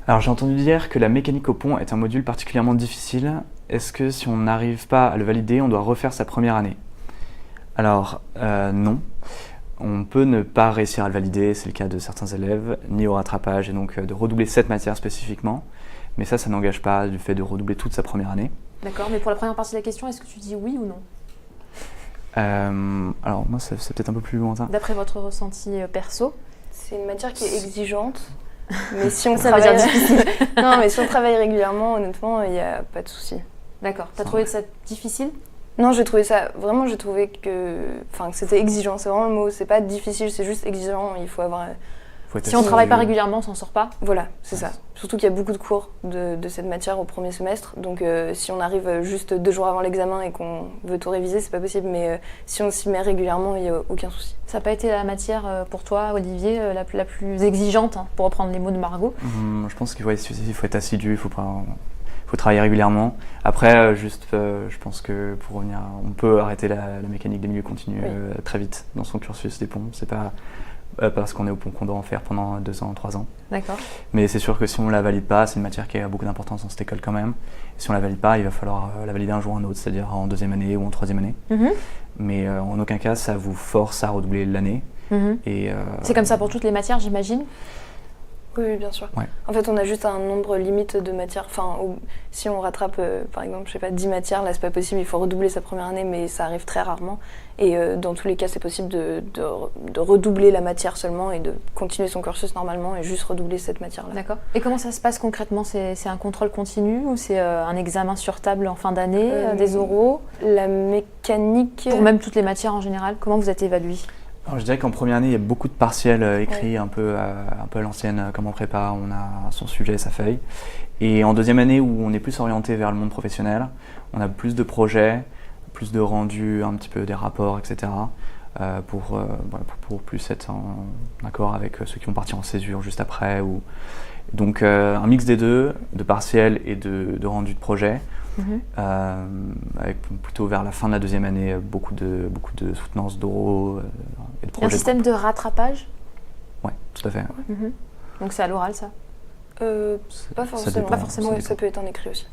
Alors j'ai entendu dire que la mécanique au pont est un module particulièrement difficile. Est-ce que si on n'arrive pas à le valider, on doit refaire sa première année? Alors non. On peut ne pas réussir à le valider, c'est le cas de certains élèves, ni au rattrapage, et donc de redoubler cette matière spécifiquement. Mais ça n'engage pas du fait de redoubler toute sa première année. D'accord, mais pour la première partie de la question, est-ce que tu dis oui ou non? Alors moi c'est peut-être un peu plus lointain. D'après votre ressenti perso? C'est une matière qui est exigeante, mais si on Ça veut dire difficile. non, mais si on travaille régulièrement, honnêtement, il n'y a pas de souci. D'accord, t'as trouvé ça difficile? Non, j'ai trouvé que c'était exigeant, c'est vraiment le mot, c'est pas difficile, c'est juste exigeant, il faut avoir... Si on ne travaille pas régulièrement, on s'en sort pas? Voilà, c'est ça. Surtout qu'il y a beaucoup de cours de cette matière au premier semestre, donc si on arrive juste 2 jours avant l'examen et qu'on veut tout réviser, c'est pas possible, mais si on s'y met régulièrement, il n'y a aucun souci. Ça n'a pas été la matière pour toi, Olivier, la plus exigeante, hein, pour reprendre les mots de Margot? Je pense qu'il faut être assidu, il faut travailler régulièrement. Après, je pense que pour revenir, on peut arrêter la mécanique des milieux continus très vite dans son cursus des ponts. C'est pas parce qu'on est au pont qu'on doit en faire pendant 2 ans, 3 ans. D'accord. Mais c'est sûr que si on ne la valide pas, c'est une matière qui a beaucoup d'importance dans cette école quand même. Et si on ne la valide pas, il va falloir la valider un jour ou un autre, c'est-à-dire en 2e année ou en 3e année. Mais en aucun cas, ça vous force à redoubler l'année. C'est comme ça pour toutes les matières, j'imagine? Oui, bien sûr. Ouais. En fait, on a juste un nombre limite de matières. Si on rattrape, par exemple, 10 matières, là, c'est pas possible, il faut redoubler sa première année, mais ça arrive très rarement. Et dans tous les cas, c'est possible de redoubler la matière seulement et de continuer son cursus normalement et juste redoubler cette matière-là. D'accord. Et comment ça se passe concrètement? C'est un contrôle continu ou c'est un examen sur table en fin d'année, des oraux? La mécanique... Pour même toutes les matières en général, comment vous êtes évalué? Alors, je dirais qu'en première année, il y a beaucoup de partiels écrits un peu à l'ancienne, comme en prépa, on a son sujet, sa feuille. Et en 2e année, où on est plus orienté vers le monde professionnel, on a plus de projets, plus de rendus, un petit peu des rapports, etc. Pour plus être en accord avec ceux qui vont partir en césure juste après. Donc un mix des deux, de partiels et de rendus de projets. Avec plutôt vers la fin de la 2e année beaucoup de soutenance d'oraux et de projets. Un système de rattrapage? Oui, tout à fait. Ouais. Donc c'est à l'oral ça? Pas forcément. Pas forcément. Ouais, ça peut être en écrit aussi.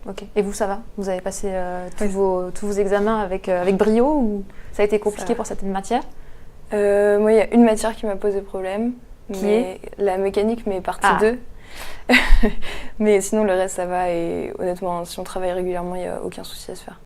Ok. Et vous, ça va? Vous avez passé tous vos examens avec brio ou ça a été compliqué pour certaines matières? Moi, il y a une matière qui m'a posé problème. Qui est la mécanique, mais partie 2. Mais sinon, le reste, ça va. Et honnêtement, si on travaille régulièrement, il n'y a aucun souci à se faire.